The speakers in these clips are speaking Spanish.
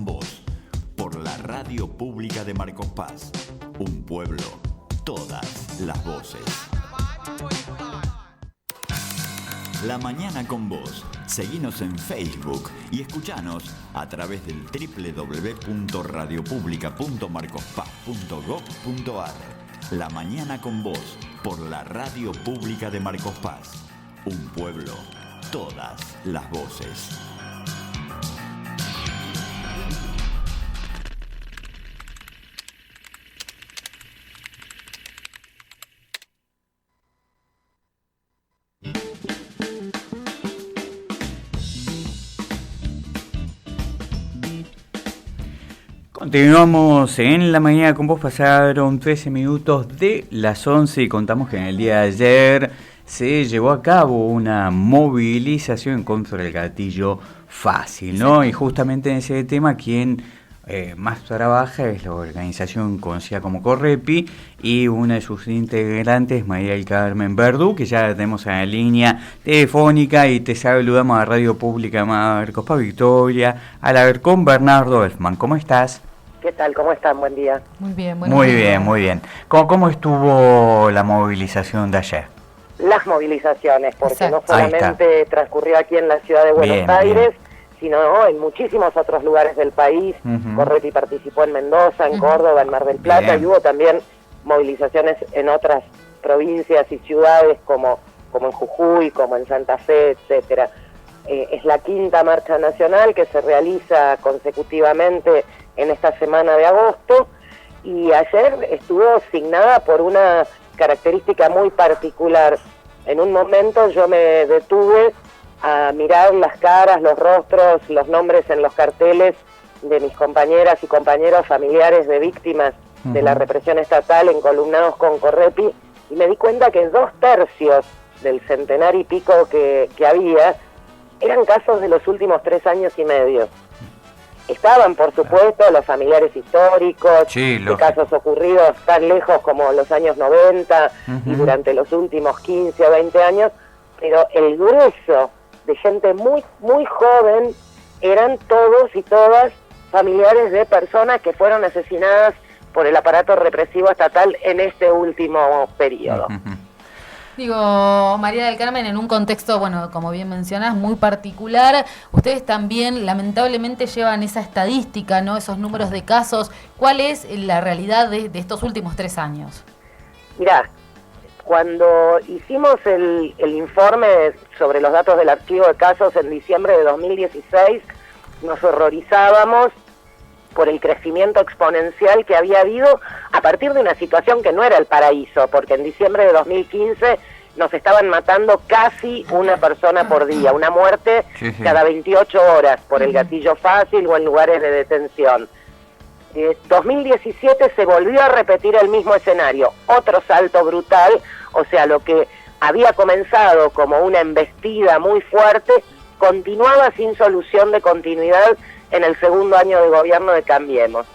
Vos, por la radio pública de Marcos Paz. Un pueblo, todas las voces. La mañana con vos. Seguinos en Facebook y escuchanos a través del www.radiopublica.marcospaz.gov.ar. La mañana con vos, por la radio pública de Marcos Paz. Un pueblo, todas las voces. Continuamos en la mañana con vos. Pasaron 13 minutos de las 11 y contamos que en el día de ayer se llevó a cabo una movilización en contra del gatillo fácil, ¿no? Y justamente en ese tema quien más trabaja es la organización conocida como Correpi y una de sus integrantes, María del Carmen Verdú, que ya la tenemos en la línea telefónica y te saludamos a Radio Pública Marcos Paz Victoria, a la ver con Bernardo Elfman. ¿Cómo estás? ¿Qué tal? ¿Cómo están? Buen día. Muy bien, muy bien. ¿Cómo estuvo la movilización de ayer? Las movilizaciones, porque Exacto. no solamente transcurrió aquí en la ciudad de Buenos Aires, sino en muchísimos otros lugares del país. Correpi participó en Mendoza, en Córdoba, en Mar del Plata, y hubo también movilizaciones en otras provincias y ciudades como en Jujuy, como en Santa Fe, etcétera. Es la quinta marcha nacional que se realiza consecutivamente en esta semana de agosto, y ayer estuvo signada por una característica muy particular. En un momento yo me detuve a mirar las caras, los rostros, los nombres en los carteles de mis compañeras y compañeros familiares de víctimas de la represión estatal encolumnados con Correpi, y me di cuenta que 2/3 del centenar y pico que había eran casos de los últimos 3 años y medio. Estaban, por supuesto, los familiares históricos, de casos ocurridos tan lejos como los años 90 y durante los últimos 15 o 20 años, pero el grueso de gente muy, muy joven eran todos y todas familiares de personas que fueron asesinadas por el aparato represivo estatal en este último periodo. Digo, María del Carmen, en un contexto, bueno, como bien mencionás, muy particular, ustedes también lamentablemente llevan esa estadística, ¿no? Esos números de casos. ¿Cuál es la realidad de estos últimos 3 años? Mirá, cuando hicimos el informe sobre los datos del archivo de casos en diciembre de 2016, nos horrorizábamos por el crecimiento exponencial que había habido a partir de una situación que no era el paraíso, porque en diciembre de 2015 nos estaban matando casi una persona por día, una muerte cada 28 horas por el gatillo fácil o en lugares de detención. 2017 se volvió a repetir el mismo escenario, otro salto brutal, o sea, lo que había comenzado como una embestida muy fuerte, continuaba sin solución de continuidad en el segundo año de gobierno de Cambiemos.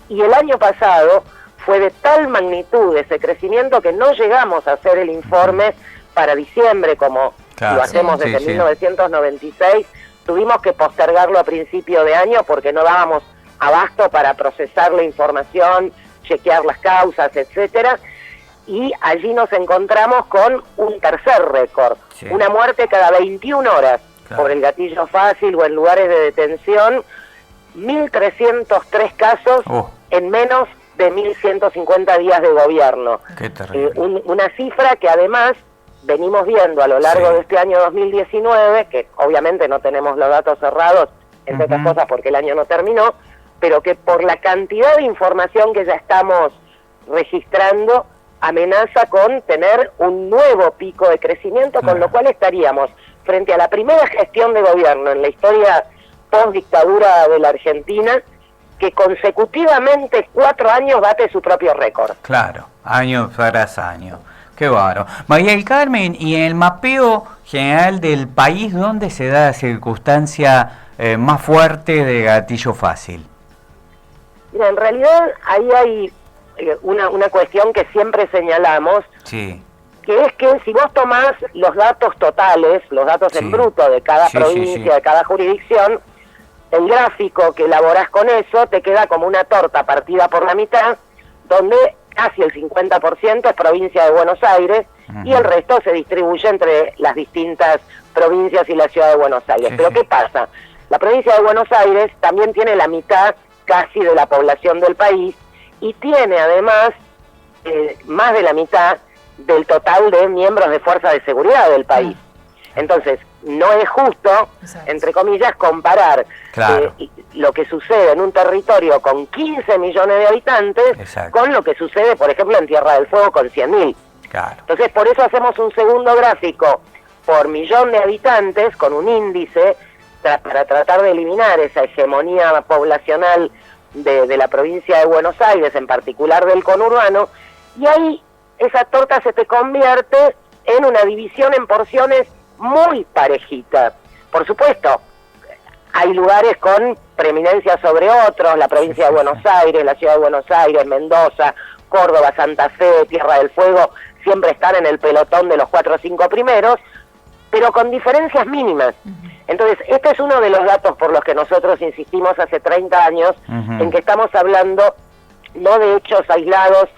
Y el año pasado fue de tal magnitud ese crecimiento que no llegamos a hacer el informe para diciembre, como lo hacemos desde 1996, tuvimos que postergarlo a principio de año porque no dábamos abasto para procesar la información, chequear las causas, etcétera, y allí nos encontramos con un tercer récord, una muerte cada 21 horas por el gatillo fácil o en lugares de detención, 1.303 casos en menos de 1.150 días de gobierno. Qué terrible. Una cifra que además venimos viendo a lo largo de este año 2019, que obviamente no tenemos los datos cerrados, entre otras cosas porque el año no terminó, pero que por la cantidad de información que ya estamos registrando, amenaza con tener un nuevo pico de crecimiento, con lo cual estaríamos frente a la primera gestión de gobierno en la historia post-dictadura de la Argentina, que consecutivamente 4 años bate su propio récord. Claro, año tras año. Qué bárbaro. María del Carmen, y en el mapeo general del país, ¿dónde se da la circunstancia más fuerte de gatillo fácil? Mira, en realidad ahí hay una cuestión que siempre señalamos, que es que si vos tomás los datos totales, los datos en bruto de cada provincia, de cada jurisdicción, el gráfico que elaborás con eso te queda como una torta partida por la mitad, donde casi el 50% es provincia de Buenos Aires, y el resto se distribuye entre las distintas provincias y la ciudad de Buenos Aires. Pero ¿qué pasa? La provincia de Buenos Aires también tiene la mitad casi de la población del país, y tiene además más de la mitad del total de miembros de fuerzas de seguridad del país. Entonces, no es justo, entre comillas, comparar lo que sucede en un territorio con 15 millones de habitantes con lo que sucede, por ejemplo, en Tierra del Fuego con 100.000. Entonces, por eso hacemos un segundo gráfico por millón de habitantes con un índice para tratar de eliminar esa hegemonía poblacional de la provincia de Buenos Aires, en particular del conurbano, y ahí esa torta se te convierte en una división en porciones muy parejita. Por supuesto, hay lugares con preeminencia sobre otros, la provincia de Buenos Aires, la ciudad de Buenos Aires, Mendoza, Córdoba, Santa Fe, Tierra del Fuego, siempre están en el pelotón de los 4 o 5 primeros, pero con diferencias mínimas. Entonces, este es uno de los datos por los que nosotros insistimos hace 30 años, en que estamos hablando no de hechos aislados,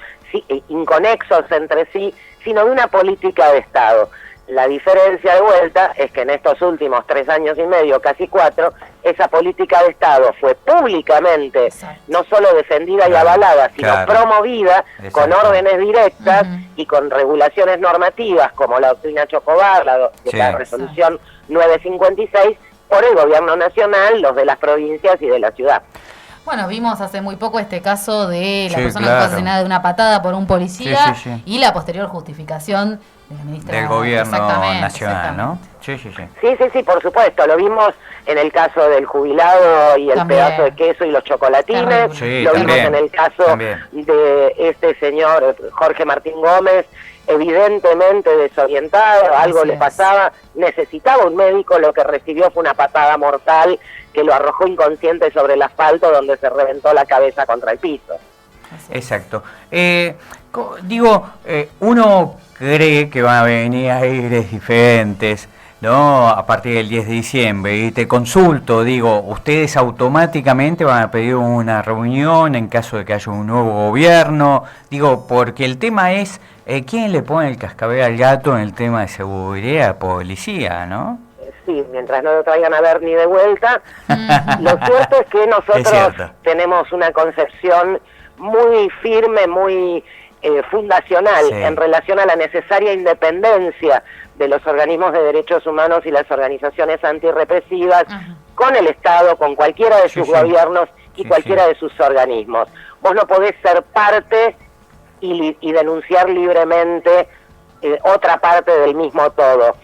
inconexos entre sí, sino de una política de Estado. La diferencia de vuelta es que en estos últimos 3 años y medio, casi 4, esa política de Estado fue públicamente no solo defendida y avalada, sino promovida con órdenes directas y con regulaciones normativas como la doctrina Chocobar, la resolución 956, por el gobierno nacional, los de las provincias y de la ciudad. Bueno, vimos hace muy poco este caso de la persona que fue asesinada de una patada por un policía y la posterior justificación de la ministra del gobierno nacional, ¿no? Sí, por supuesto. Lo vimos en el caso del jubilado y el pedazo de queso y los chocolatines. Lo vimos en el caso de este señor Jorge Martín Gómez, evidentemente desorientado, algo le pasaba, necesitaba un médico, lo que recibió fue una patada mortal que lo arrojó inconsciente sobre el asfalto, donde se reventó la cabeza contra el piso. Exacto. Uno cree que van a venir aires diferentes, ¿no? A partir del 10 de diciembre, y te consulto, ustedes automáticamente van a pedir una reunión en caso de que haya un nuevo gobierno, porque el tema es quién le pone el cascabel al gato en el tema de seguridad, policía, ¿no? Sí, mientras no lo traigan a ver ni de vuelta. Lo cierto es que nosotros tenemos una concepción muy firme, muy fundacional en relación a la necesaria independencia de los organismos de derechos humanos y las organizaciones antirrepresivas con el Estado, con cualquiera de sus gobiernos y cualquiera de sus organismos. Vos no podés ser parte y denunciar libremente otra parte del mismo todo.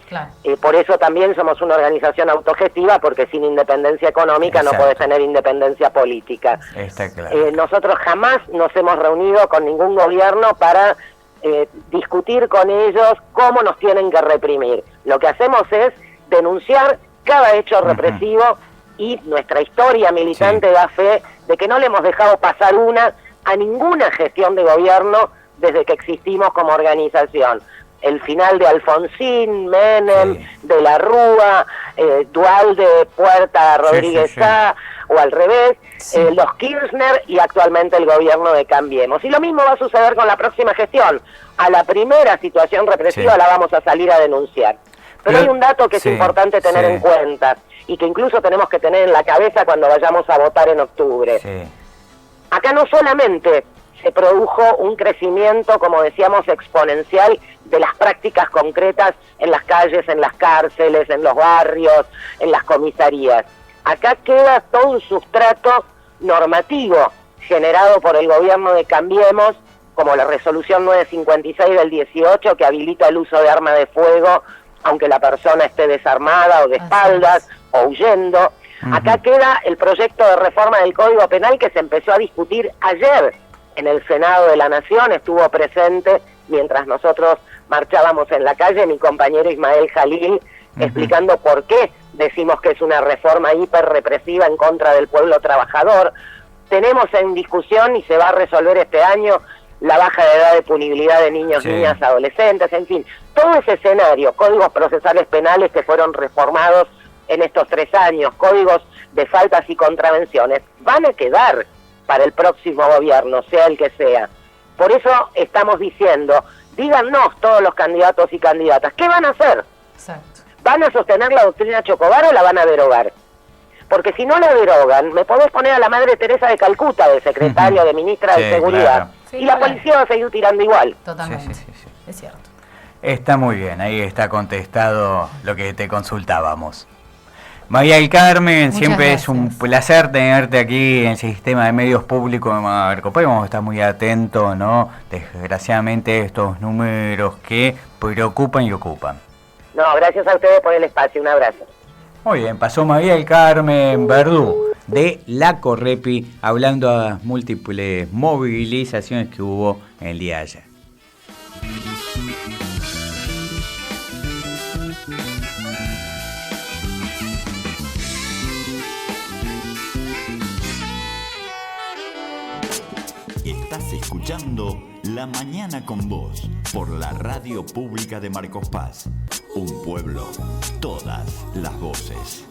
Por eso también somos una organización autogestiva, porque sin independencia económica no podés tener independencia política. Está claro. Nosotros jamás nos hemos reunido con ningún gobierno para discutir con ellos cómo nos tienen que reprimir. Lo que hacemos es denunciar cada hecho represivo, y nuestra historia militante da fe de que no le hemos dejado pasar a ninguna gestión de gobierno desde que existimos como organización. El final de Alfonsín, Menem, de la Rúa, Duhalde, Puerta, Rodríguez Sá, o al revés, los Kirchner y actualmente el gobierno de Cambiemos. Y lo mismo va a suceder con la próxima gestión. A la primera situación represiva la vamos a salir a denunciar. Pero hay un dato que es importante tener en cuenta y que incluso tenemos que tener en la cabeza cuando vayamos a votar en octubre. Acá no solamente se produjo un crecimiento, como decíamos, exponencial de las prácticas concretas en las calles, en las cárceles, en los barrios, en las comisarías. Acá queda todo un sustrato normativo generado por el gobierno de Cambiemos, como la resolución 956 del 18, que habilita el uso de arma de fuego, aunque la persona esté desarmada o de espaldas o huyendo. Acá queda el proyecto de reforma del Código Penal que se empezó a discutir ayer en el Senado de la Nación. Estuvo presente mientras nosotros marchábamos en la calle mi compañero Ismael Jalil, explicando por qué decimos que es una reforma hiperrepresiva en contra del pueblo trabajador. Tenemos en discusión, y se va a resolver este año, la baja de edad de punibilidad de niños, niñas, adolescentes, en fin, todo ese escenario, códigos procesales penales que fueron reformados en estos 3 años, códigos de faltas y contravenciones, van a quedar para el próximo gobierno, sea el que sea. Por eso estamos diciendo, díganos todos los candidatos y candidatas, ¿qué van a hacer? Exacto. ¿Van a sostener la doctrina Chocobar o la van a derogar? Porque si no la derogan, me podés poner a la Madre Teresa de Calcuta, de secretario, de ministra de Seguridad, claro. Sí, y la claro. policía va a seguir tirando igual. Totalmente. Sí. Es cierto. Está muy bien, ahí está contestado lo que te consultábamos. María del Carmen, Muchas siempre gracias. es un placer tenerte aquí en el sistema de medios públicos de Marcopaz. Vamos a estar muy atentos, ¿no? Desgraciadamente estos números que preocupan y ocupan. No, gracias a ustedes por el espacio, un abrazo. Muy bien, pasó María del Carmen Verdú de la Correpi hablando a múltiples movilizaciones que hubo el día de ayer. Estás escuchando La Mañana con Vos por la Radio Pública de Marcos Paz. Un pueblo, todas las voces.